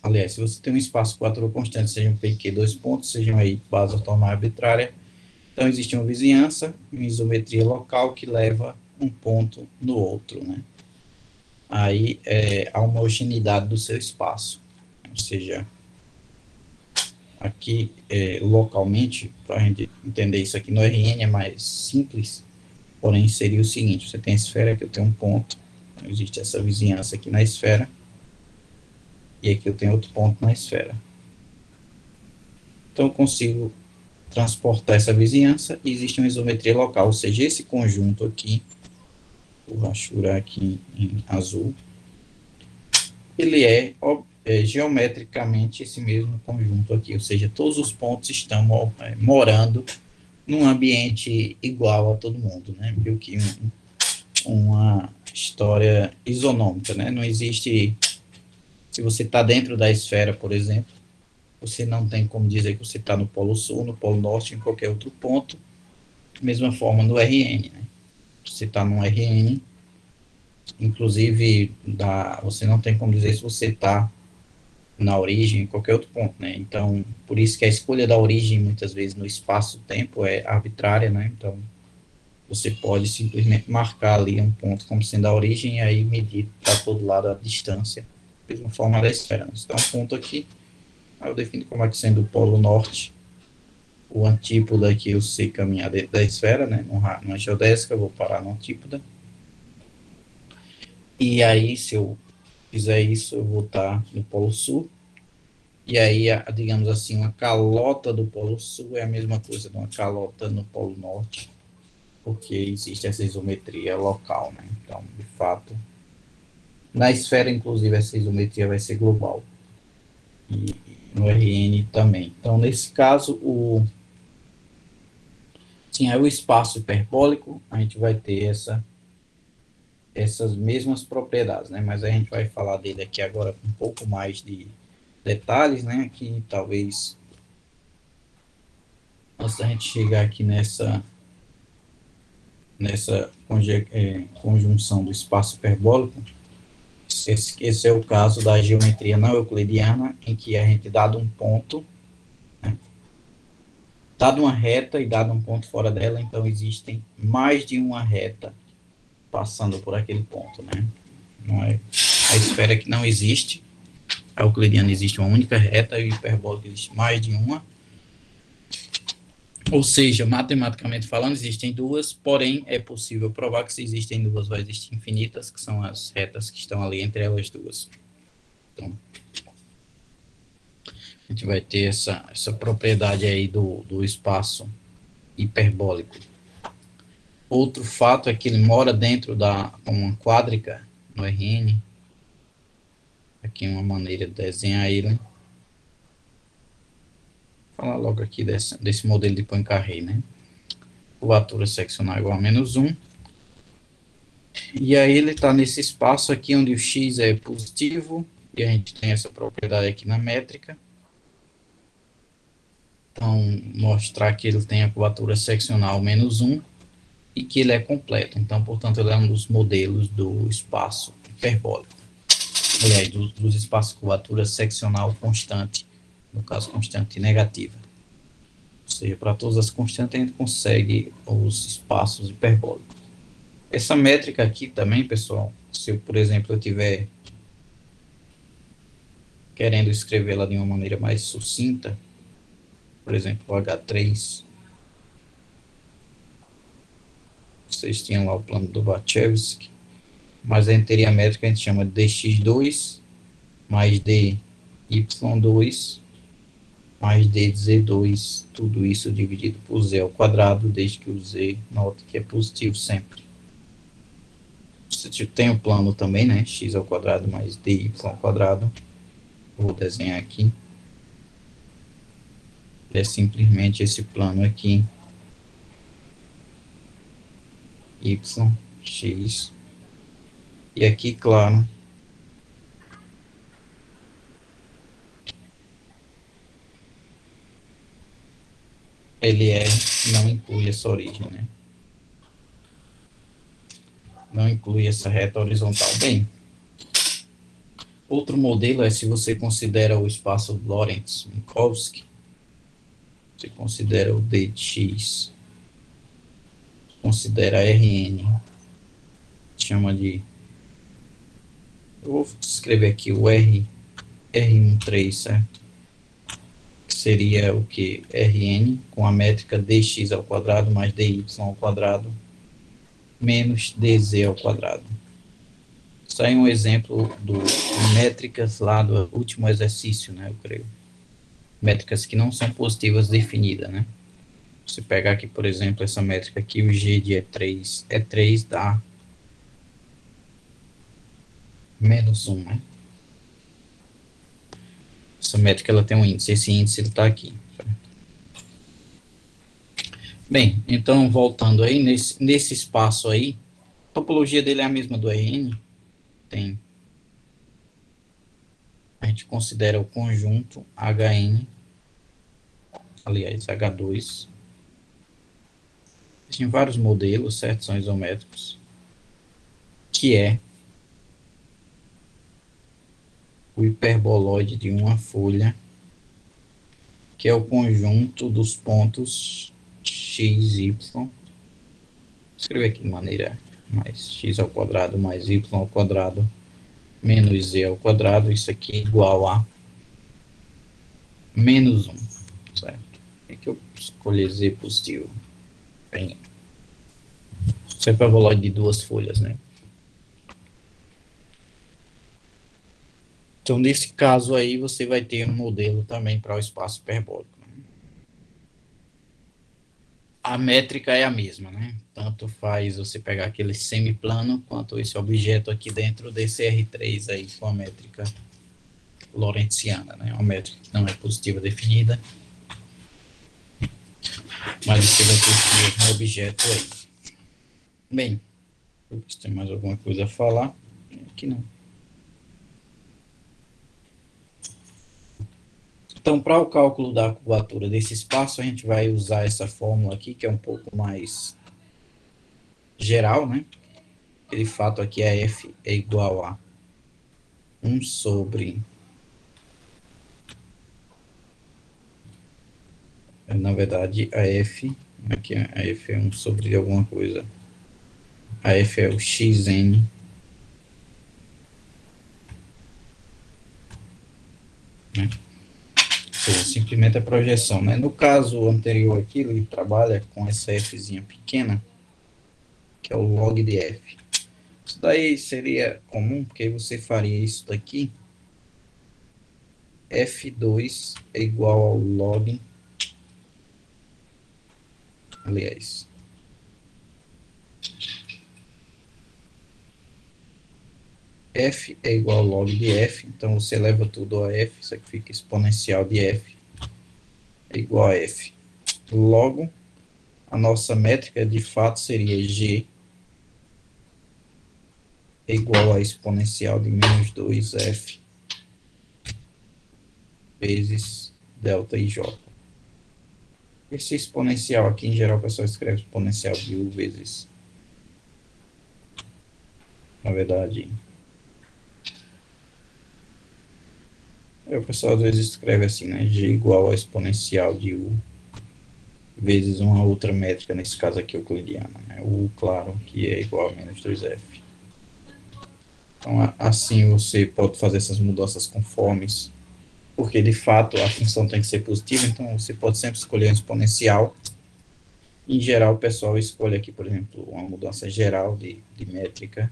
aliás, se você tem um espaço com quadratura constante, sejam PQ, dois pontos, sejam aí base ortonormal arbitrária, então existe uma vizinhança, uma isometria local que leva um ponto no outro, né? Aí a homogeneidade do seu espaço, ou seja, aqui localmente, para a gente entender isso aqui no RN é mais simples, porém seria o seguinte, você tem a esfera, que eu tenho um ponto, então existe essa vizinhança aqui na esfera, e aqui eu tenho outro ponto na esfera. Então eu consigo transportar essa vizinhança e existe uma isometria local, ou seja, esse conjunto aqui, vou rachurar aqui em azul, ele é geometricamente esse mesmo conjunto aqui, ou seja, todos os pontos estão morando num ambiente igual a todo mundo, né? Meio que uma história isonômica, né? Não existe, se você está dentro da esfera, por exemplo, você não tem como dizer que você está no Polo Sul, no Polo Norte, em qualquer outro ponto. Mesma forma no RN, né? Você está no RN, inclusive, você não tem como dizer se você está na origem, em qualquer outro ponto, né? Então, por isso que a escolha da origem, muitas vezes, no espaço-tempo é arbitrária, né? Então, você pode simplesmente marcar ali um ponto como sendo a origem e aí medir para todo lado a distância, da mesma forma da esfera. Então, um ponto aqui, aí eu defino como é que sendo o polo norte, o antípoda aqui eu sei caminhar dentro da esfera, né? Na geodésica eu vou parar no antípoda. E aí, se eu fizer isso, eu vou estar no Polo Sul. E aí, digamos assim, uma calota do Polo Sul é a mesma coisa de uma calota no Polo Norte, porque existe essa isometria local, né? Então, de fato, na esfera, inclusive, essa isometria vai ser global. E no RN também. Então, nesse caso, sim, aí o espaço hiperbólico, a gente vai ter essas mesmas propriedades, né? Mas a gente vai falar dele aqui agora com um pouco mais de detalhes, né? Que talvez, antes da gente chegar aqui nessa conjunção do espaço hiperbólico, esse é o caso da geometria não euclidiana, em que a gente, dado um ponto, né, dado uma reta e dado um ponto fora dela, então existem mais de uma reta passando por aquele ponto, né? Não é a esfera que não existe, a euclidiana existe uma única reta e o hiperbólico existe mais de uma. Ou seja, matematicamente falando, existem duas, porém é possível provar que se existem duas, vai existir infinitas, que são as retas que estão ali entre elas duas. Então, a gente vai ter essa propriedade aí do espaço hiperbólico. Outro fato é que ele mora dentro da uma quádrica no RN. Aqui uma maneira de desenhar ele. Vou falar logo aqui desse modelo de Poincaré, né? Curvatura seccional igual a -1. E aí ele está nesse espaço aqui onde o x é positivo, e a gente tem essa propriedade aqui na métrica. Então, mostrar que ele tem a curvatura seccional -1 e que ele é completo. Então, portanto, ele é um dos modelos do espaço hiperbólico. Aliás, dos espaços de curvatura seccional constante, no caso, constante negativa. Ou seja, para todas as constantes, a gente consegue os espaços hiperbólicos. Essa métrica aqui também, pessoal, se eu, por exemplo, eu tiver querendo escrevê-la de uma maneira mais sucinta, por exemplo, o H3, vocês tinham lá o plano do Wachowski, mas a gente teria a métrica que a gente chama de dx2 mais dy2 mais dz2, tudo isso dividido por z ao quadrado, desde que o z, note que é positivo sempre. Você tem o plano também, né, x ao quadrado mais dy ao quadrado, vou desenhar aqui, é simplesmente esse plano aqui, y, x, e aqui, claro, ele não inclui essa origem, né? Não inclui essa reta horizontal. Bem, outro modelo é se você considera o espaço Lorentz-Minkowski, você considera o D de x, considera Rn, chama de, eu vou escrever aqui o R13, certo? Que seria o que? Rn com a métrica dx ao quadrado mais dy ao quadrado menos dz ao quadrado. Isso aí é um exemplo de métricas lá do último exercício, né, eu creio. Métricas que não são positivas definidas, né? Se pegar aqui, por exemplo, essa métrica aqui, o G de E3 dá -1, né? Essa métrica, ela tem um índice, esse índice, ele está aqui. Bem, então, voltando aí, nesse espaço aí, a topologia dele é a mesma do RN, a gente considera o conjunto HN, aliás, H2, tem vários modelos, certo? São isométricos, que é o hiperboloide de uma folha, que é o conjunto dos pontos x, y. Vou escrever aqui de maneira mais x ao quadrado mais y ao quadrado menos z ao quadrado. Isso aqui é igual a -1, certo? É que eu escolhi Z positivo. Bem, sempre eu vou lá de duas folhas, né? Então, nesse caso aí, você vai ter um modelo também para o espaço hiperbólico. A métrica é a mesma, né? Tanto faz você pegar aquele semiplano, quanto esse objeto aqui dentro desse R3 aí, com a métrica lorentziana, né? Uma métrica que não é positiva definida, mas você vai ter esse mesmo objeto aí. Bem, se tem mais alguma coisa a falar, aqui não. Então, para o cálculo da curvatura desse espaço, a gente vai usar essa fórmula aqui, que é um pouco mais geral, né? Aquele fato aqui é F é igual a 1 sobre, na verdade, a F, aqui a F é 1 sobre alguma coisa. A F é o xn, né? Ou seja, simplesmente a projeção, né? No caso anterior aqui, ele trabalha com essa Fzinha pequena, que é o log de F. Isso daí seria comum, porque você faria isso daqui, F2 é igual ao log, aliás, F é igual ao log de F, então você leva tudo a F, isso aqui fica exponencial de F, é igual a F. Logo, a nossa métrica de fato seria G é igual a exponencial de menos 2F vezes delta IJ. Esse exponencial aqui, em geral, o pessoal escreve exponencial de U vezes, na verdade, o pessoal às vezes escreve assim, né, G igual a exponencial de U vezes uma outra métrica, nesse caso aqui euclidiana, né, U, claro, que é igual a menos 2F. Então, assim você pode fazer essas mudanças conformes, porque de fato a função tem que ser positiva, então você pode sempre escolher um exponencial. Em geral, o pessoal escolhe aqui, por exemplo, uma mudança geral de métrica.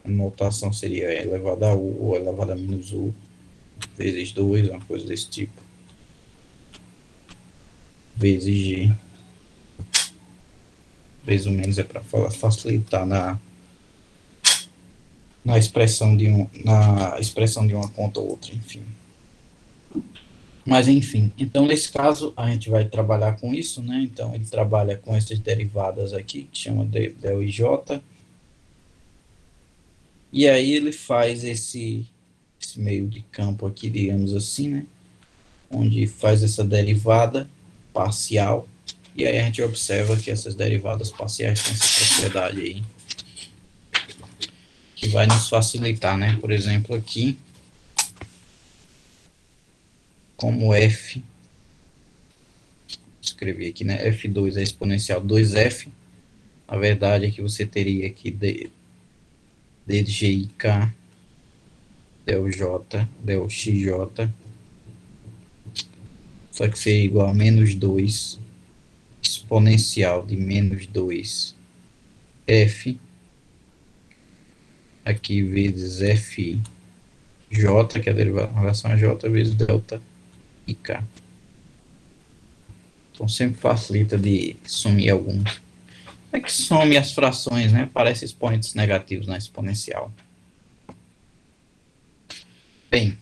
A notação seria elevado a U ou elevado a menos U vezes 2, uma coisa desse tipo, vezes G. Vezes o menos é para facilitar na expressão de uma conta ou outra, enfim. Mas, enfim, então, nesse caso, a gente vai trabalhar com isso, né? Então, ele trabalha com essas derivadas aqui, que chama de del IJ, e aí ele faz esse meio de campo aqui, digamos assim, né? Onde faz essa derivada parcial, e aí a gente observa que essas derivadas parciais têm essa propriedade aí, que vai nos facilitar, né? Por exemplo, aqui, como F, escrevi aqui, né? F2 é exponencial 2F, a verdade é que você teria aqui dgik del J, del XJ, só que seria igual a menos 2 exponencial de menos 2 F, aqui vezes F J, que é a derivação em relação a J, vezes delta IK. Então sempre facilita de sumir alguns. É que some as frações, né? Parece expoentes negativos na exponencial. Bem,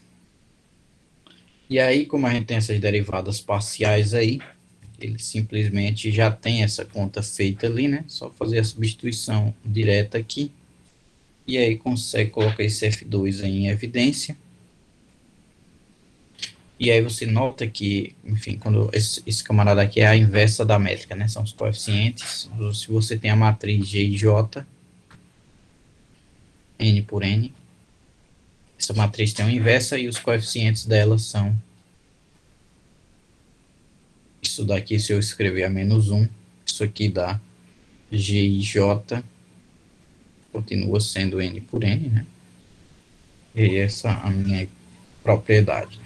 e aí, como a gente tem essas derivadas parciais aí, ele simplesmente já tem essa conta feita ali, né? Só fazer a substituição direta aqui. E aí consegue colocar esse F2 em evidência. E aí você nota que, enfim, quando esse camarada aqui é a inversa da métrica, né? São os coeficientes. Se você tem a matriz G e J, N por N, essa matriz tem uma inversa e os coeficientes dela são isso daqui, se eu escrever a menos 1, isso aqui dá G e J, continua sendo N por N, né? E essa é a minha propriedade.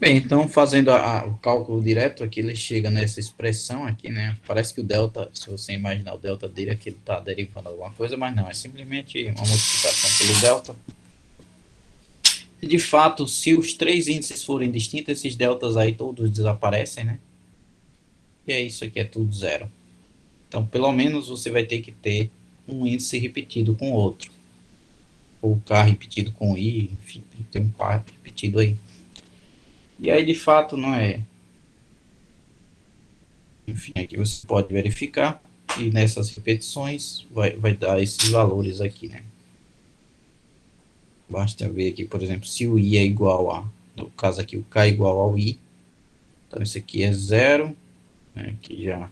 Bem, então fazendo o cálculo direto aqui, ele chega nessa expressão aqui, né? Parece que o delta, se você imaginar o delta dele, aqui ele está derivando alguma coisa, mas não, é simplesmente uma multiplicação pelo delta. E de fato, se os três índices forem distintos, esses deltas aí todos desaparecem, né? E é isso aqui, é tudo zero. Então, pelo menos você vai ter que ter um índice repetido com outro. Ou K repetido com I, enfim, tem que ter um par repetido aí. E aí, de fato, não é. Enfim, aqui você pode verificar e nessas repetições vai dar esses valores aqui, né? Basta ver aqui, por exemplo, se o I é igual a, no caso aqui, o K é igual ao I, então isso aqui é zero, né? Aqui já.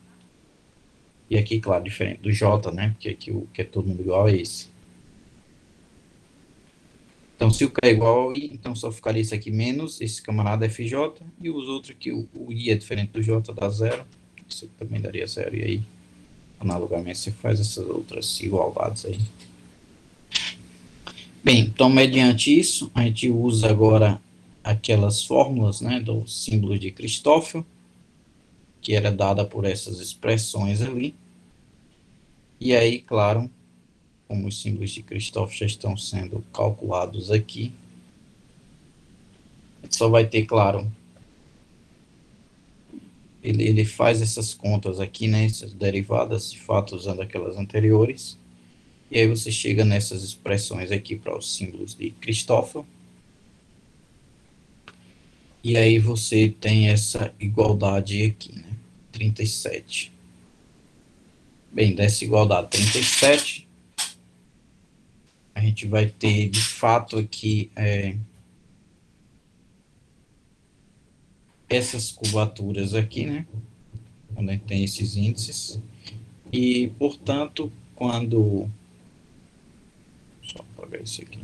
E aqui, claro, diferente do J, né? Porque aqui o que é todo mundo igual a esse. Então, se o K é igual ao I, então só ficaria isso aqui menos esse camarada FJ, e os outros que o I é diferente do J, dá zero. Isso aqui também daria zero, e aí, analogamente, você faz essas outras igualdades aí. Bem, então, mediante isso, a gente usa agora aquelas fórmulas, né, do símbolo de Cristófilo, que era dada por essas expressões ali. E aí, claro, como os símbolos de Cristófilo já estão sendo calculados aqui, a gente só vai ter, claro, ele faz essas contas aqui, né, essas derivadas, de fato, usando aquelas anteriores, e aí você chega nessas expressões aqui para os símbolos de Cristófilo, e aí você tem essa igualdade aqui, né, 37. Bem, dessa igualdade 37, a gente vai ter, de fato, aqui essas curvaturas aqui, né, quando a gente tem esses índices, e, portanto, quando... Só apagar isso aqui.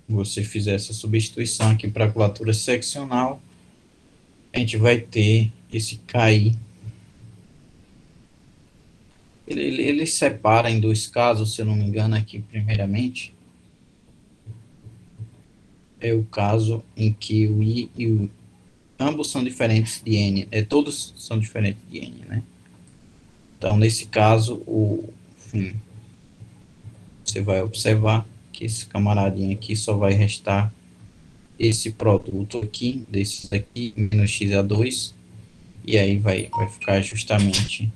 Você fizer essa substituição aqui para a curvatura seccional, a gente vai ter esse KI. Ele separa em dois casos, se eu não me engano, aqui, primeiramente. É o caso em que o I e o ambos são diferentes de N. Todos são diferentes de N, né? Então, nesse caso, enfim, você vai observar que esse camaradinho aqui só vai restar esse produto aqui, desses aqui, menos x a 2, e aí vai ficar justamente,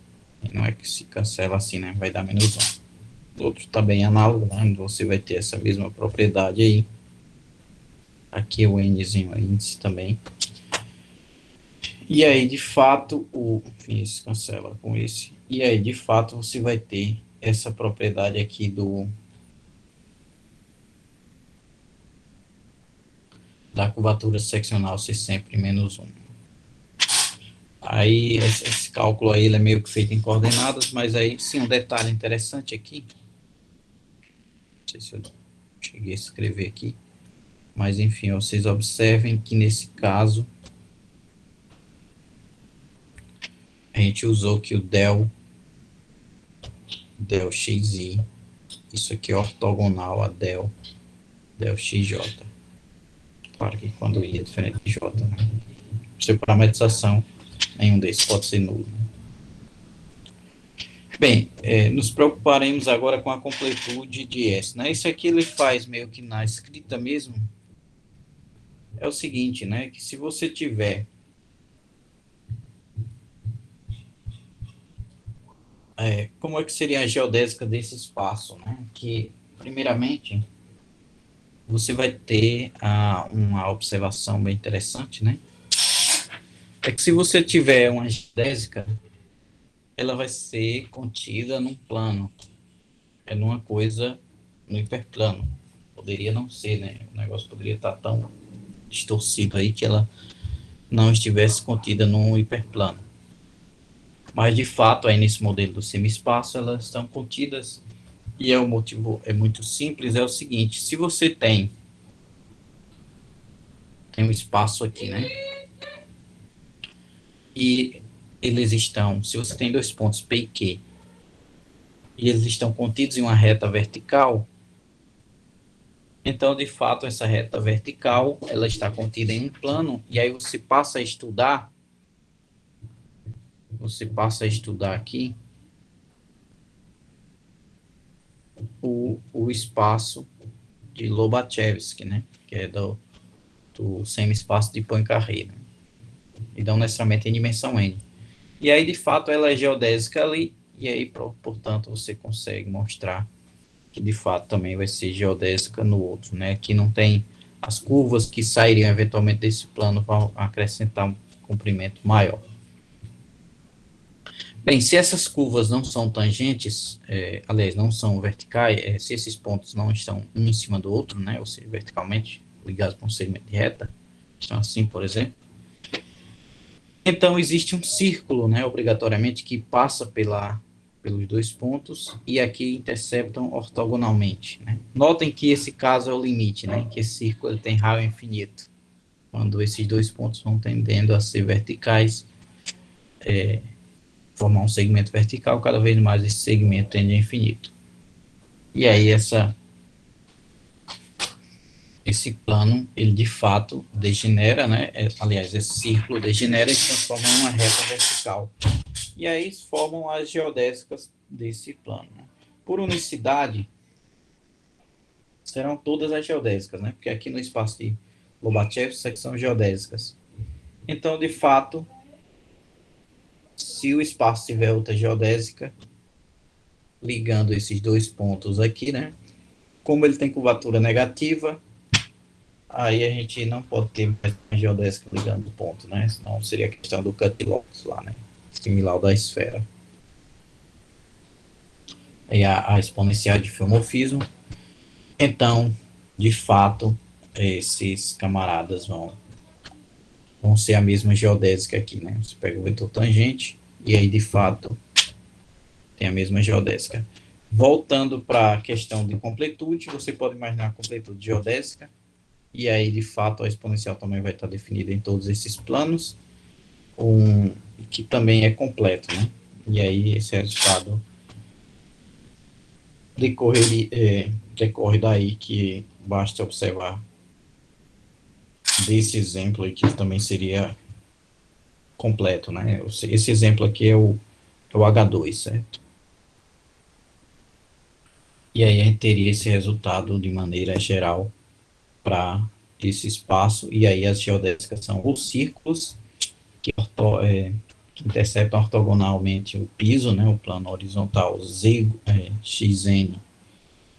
não é que se cancela assim, né? Vai dar menos 1. O outro também é análogo, né? Você vai ter essa mesma propriedade aí. Aqui é o Nzinho, o índice também. E aí, de fato, enfim, esse cancela com esse. E aí, de fato, você vai ter essa propriedade aqui da curvatura seccional ser sempre menos 1. Aí, esse cálculo aí, ele é meio que feito em coordenadas, mas aí, sim, um detalhe interessante aqui, não sei se eu cheguei a escrever aqui, mas enfim, vocês observem que nesse caso, a gente usou que o del xi, isso aqui é ortogonal a del xj. Claro que quando i é diferente de j, né? Por parametrização, nenhum desses pode ser nulo. Bem, nos preocuparemos agora com a completude de S. Né? Isso aqui ele faz meio que na escrita mesmo. É o seguinte, né? Que se você tiver como é que seria a geodésica desse espaço, né? Que, primeiramente, você vai ter uma observação bem interessante, né? É que se você tiver uma geodésica, ela vai ser contida num plano, numa coisa no hiperplano. Poderia não ser, né? O negócio poderia estar tão distorcido aí que ela não estivesse contida num hiperplano. Mas, de fato, aí nesse modelo do semi-espaço, elas estão contidas, e o motivo é muito simples, é o seguinte: se você tem um espaço aqui, né? e eles estão, se você tem dois pontos P e Q, e eles estão contidos em uma reta vertical, então, de fato, essa reta vertical, ela está contida em um plano, e aí você passa a estudar aqui o espaço de Lobachevsky, né? Que é do semi-espaço de Poincaré, né? Então, necessariamente em dimensão n. E aí, de fato, ela é geodésica ali, e aí, portanto, você consegue mostrar que, de fato, também vai ser geodésica no outro, né? Que não tem as curvas que sairiam eventualmente desse plano para acrescentar um comprimento maior. Bem, se essas curvas não são tangentes, aliás, não são verticais, se esses pontos não estão um em cima do outro, né, ou seja, verticalmente ligados para um segmento de reta, estão assim, por exemplo, então existe um círculo, né, obrigatoriamente, que passa pelos dois pontos e aqui interceptam ortogonalmente, né. Notem que esse caso é o limite, né, que esse círculo ele tem raio infinito, quando esses dois pontos vão tendendo a ser verticais, formar um segmento vertical, cada vez mais esse segmento tende a infinito. E aí esse plano, ele de fato degenera, né? Aliás, esse círculo degenera e se transforma em uma reta vertical. E aí formam as geodésicas desse plano, né? Por unicidade, serão todas as geodésicas, né? Porque aqui no espaço de Lobachev, são geodésicas. Então, de fato, se o espaço tiver outra geodésica, ligando esses dois pontos aqui, né? Como ele tem curvatura negativa, aí a gente não pode ter mais uma geodésica ligando o ponto, né? Senão seria a questão do Cutlox lá, né? Similar ao da esfera. E a exponencial de filomorfismo. Então, de fato, esses camaradas vão ser a mesma geodésica aqui, né? Você pega o vetor tangente e aí, de fato, tem a mesma geodésica. Voltando para a questão de completude, você pode imaginar a completude geodésica, e aí, de fato, a exponencial também vai estar definida em todos esses planos, que também é completo, né? E aí, esse resultado decorre daí que basta observar desse exemplo aqui, que também seria completo, né? Esse exemplo aqui é o H2, certo? E aí a gente teria esse resultado de maneira geral para esse espaço, e aí as geodésicas são os círculos que interceptam ortogonalmente o piso, né, o plano horizontal xn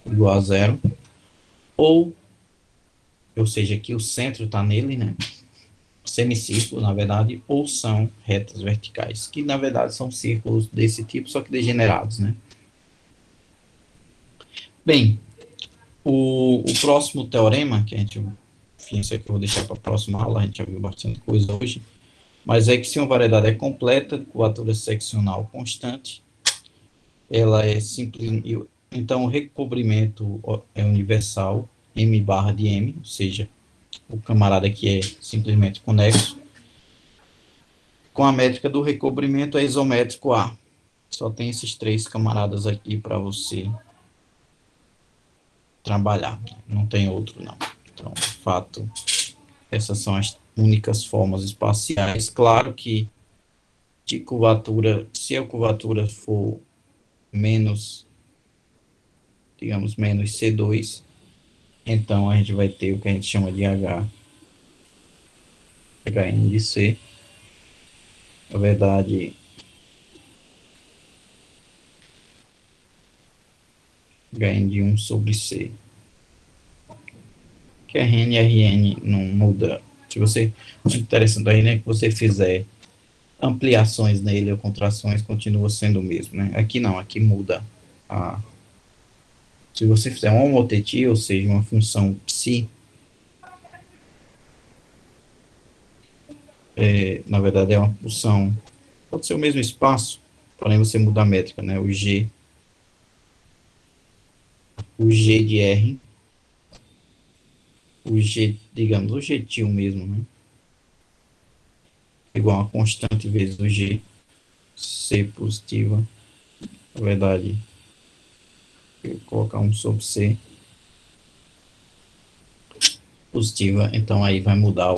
igual a zero, ou seja, que o centro está nele, né, semicírculo, na verdade, ou são retas verticais, que na verdade são círculos desse tipo, só que degenerados, né. Bem, o próximo teorema, que a gente, enfim, isso aqui eu vou deixar para a próxima aula, a gente já viu bastante coisa hoje, mas é que se uma variedade é completa, de curvatura seccional constante, ela é simples, então o recobrimento é universal, m barra de m, ou seja, o camarada que é simplesmente conexo, com a métrica do recobrimento é isométrico A. Só tem esses três camaradas aqui para você trabalhar, não tem outro não. Então, de fato, essas são as únicas formas espaciais. Claro que de curvatura, se a curvatura for menos, digamos, menos C2, então a gente vai ter o que a gente chama de HN de C. Na verdade, HN de 1 sobre C. Que RN e RN não muda. Se você, o interessante do RN é que você fizer ampliações nele ou contrações, continua sendo o mesmo, né? Aqui não, aqui muda. Se você fizer uma homotetia, ou seja, uma função psi, na verdade é uma função, pode ser o mesmo espaço, porém você muda a métrica, né? O G de R, o G, digamos, o gentil mesmo, né? igual a constante vezes o G, C positiva, na verdade, eu vou colocar um sobre C positiva, então aí vai mudar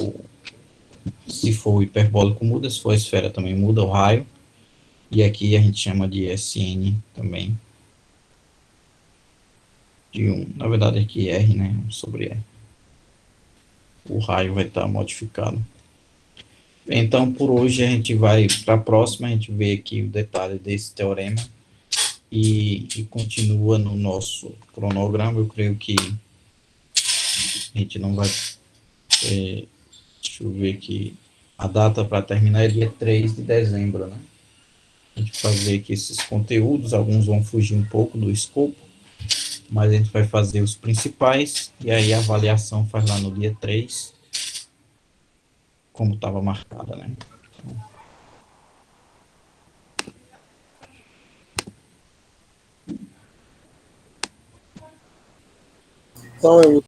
se for o hiperbólico muda, se for a esfera também muda o raio, e aqui a gente chama de SN também, de 1, na verdade aqui R, né, sobre R, o raio vai estar modificado. Então, por hoje, a gente vai para a próxima, a gente vê aqui o detalhe desse teorema e continua no nosso cronograma. Eu creio que a gente não vai. Deixa eu ver aqui. A data para terminar é dia 3 de dezembro, né? A gente vai fazer aqui esses conteúdos, alguns vão fugir um pouco do escopo, mas a gente vai fazer os principais e aí a avaliação faz lá no dia 3, como estava marcada, né? Então, eu